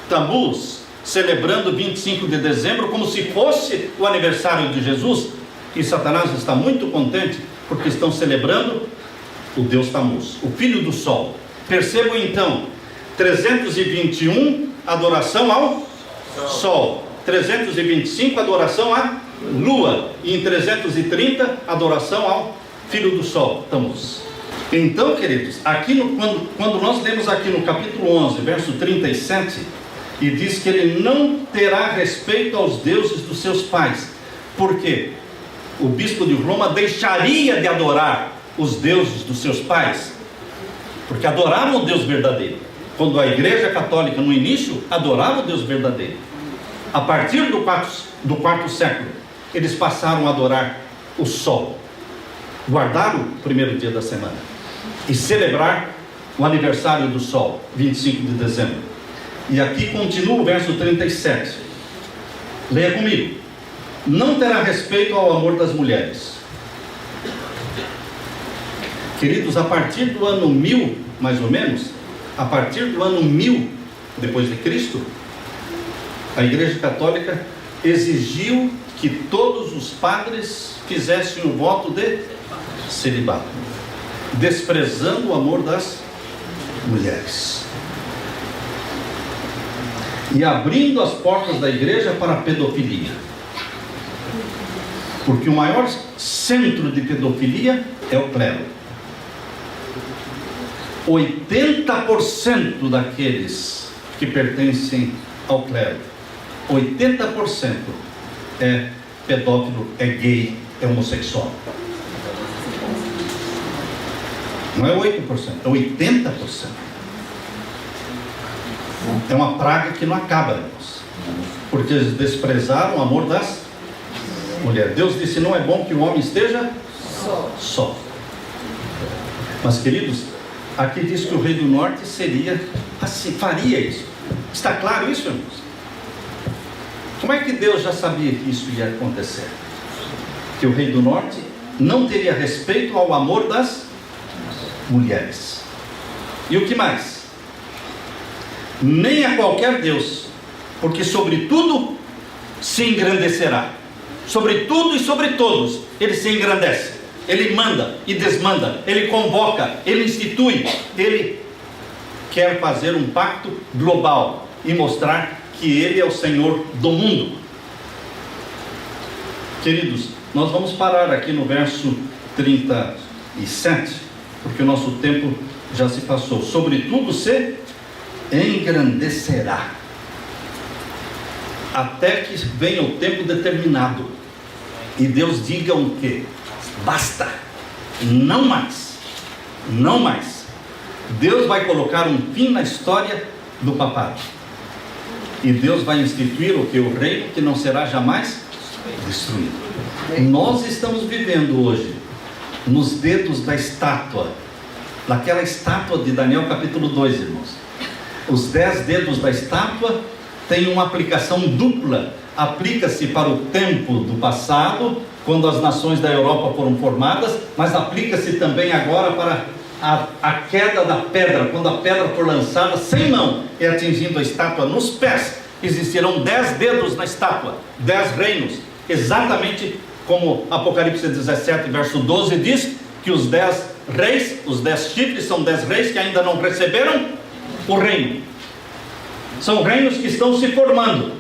Tammuz, celebrando 25 de dezembro como se fosse o aniversário de Jesus. E Satanás está muito contente porque estão celebrando o Deus Tammuz, o filho do sol. Percebam então, 321, adoração ao sol. 325, adoração à lua. E em 330, adoração ao filho do sol, Tammuz. Então, queridos, aqui quando nós lemos aqui no capítulo 11, verso 37, e diz que ele não terá respeito aos deuses dos seus pais. Por quê? O bispo de Roma deixaria de adorar os deuses dos seus pais, porque adoravam o Deus verdadeiro. Quando a igreja católica no início adorava o Deus verdadeiro, a partir do quarto século eles passaram a adorar o sol, guardar o primeiro dia da semana e celebrar o aniversário do sol, 25 de dezembro. E aqui continua o verso 37. Leia comigo. Não terá respeito ao amor das mulheres. Queridos, a partir do ano 1000, mais ou menos, a partir do ano 1000 depois de Cristo, a Igreja Católica exigiu que todos os padres fizessem o voto de celibato, desprezando o amor das mulheres e abrindo as portas da igreja para a pedofilia, porque o maior centro de pedofilia é o clero. 80% daqueles que pertencem ao clero, 80% é pedófilo, é gay, é homossexual. Não é 8%, é 80%. É uma praga que não acaba, irmãos, porque eles desprezaram o amor das mulheres. Deus disse: não é bom que o homem esteja só. Mas, queridos, aqui diz que o rei do norte seria assim, faria isso. Está claro isso, irmãos? Como é que Deus já sabia que isso ia acontecer? Que o rei do norte não teria respeito ao amor das mulheres. E o que mais? nem a qualquer Deus, porque sobre tudo se engrandecerá. Sobre tudo e sobre todos ele se engrandece. Ele manda e desmanda, ele convoca, ele institui, ele quer fazer um pacto global e mostrar que ele é o Senhor do mundo. Queridos, nós vamos parar aqui no verso 37, porque o nosso tempo já se passou. Sobretudo se engrandecerá, até que venha o tempo determinado, e Deus diga o quê? Basta, não mais, não mais. Deus vai colocar um fim na história do papado, e Deus vai instituir o que? O reino que não será jamais destruído. Nós estamos vivendo hoje nos dedos da estátua, daquela estátua de Daniel capítulo 2, irmãos. Os 10 dedos da estátua têm uma aplicação dupla. Aplica-se para o tempo do passado, quando as nações da Europa foram formadas, mas aplica-se também agora para a queda da pedra, quando a pedra for lançada sem mão e atingindo a estátua nos pés. Existirão 10 dedos na estátua, 10 reinos, exatamente como Apocalipse 17, verso 12 diz, que os 10 reis, os 10 chifres são 10 reis que ainda não receberam o reino. São reinos que estão se formando,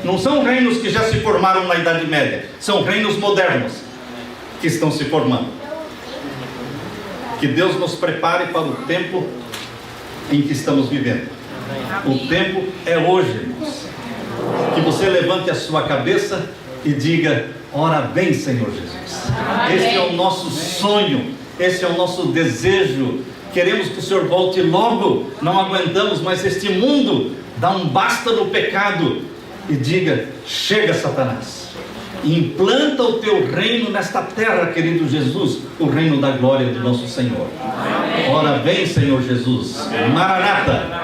não são reinos que já se formaram na Idade Média, são reinos modernos que estão se formando. Que Deus nos prepare para o tempo em que estamos vivendo. O tempo é hoje, irmãos. Que você levante a sua cabeça e diga: ora bem, Senhor Jesus. Esse é o nosso sonho, esse é o nosso desejo. Queremos que o Senhor volte logo. Não aguentamos mais este mundo. Dá um basta no pecado e diga: chega, Satanás, implanta o teu reino nesta terra, querido Jesus, o reino da glória do nosso Senhor. Ora bem, Senhor Jesus. Maranata.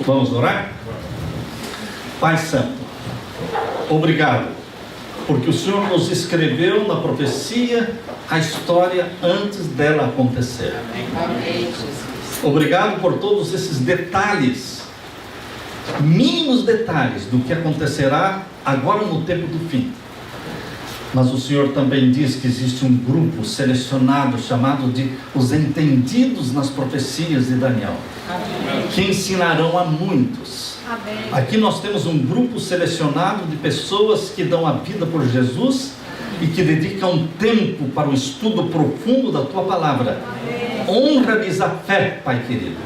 Vamos orar? Pai Santo, obrigado, porque o Senhor nos escreveu na profecia a história antes dela acontecer. Obrigado por todos esses detalhes, mínimos detalhes do que acontecerá agora no tempo do fim. Mas o Senhor também diz que existe um grupo selecionado chamado de os entendidos nas profecias de Daniel, que ensinarão a muitos. Aqui nós temos um grupo selecionado de pessoas que dão a vida por Jesus e que dedicam tempo para o estudo profundo da Tua Palavra. Honra-lhes a fé, Pai querido.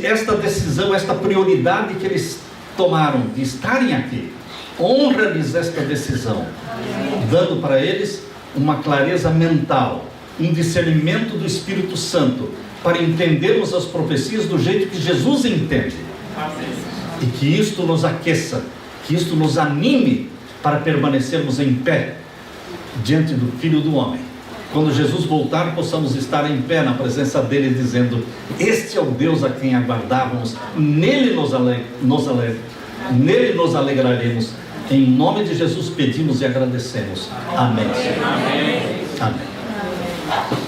Esta decisão, esta prioridade que eles tomaram de estarem aqui, honra-lhes esta decisão, dando para eles uma clareza mental, um discernimento do Espírito Santo, para entendermos as profecias do jeito que Jesus entende, e que isto nos aqueça, que isto nos anime para permanecermos em pé diante do Filho do Homem. Quando Jesus voltar, possamos estar em pé na presença dele, dizendo: este é o Deus a quem aguardávamos, nele nos alegraremos. Em nome de Jesus pedimos e agradecemos. Amém. Amém. Amém.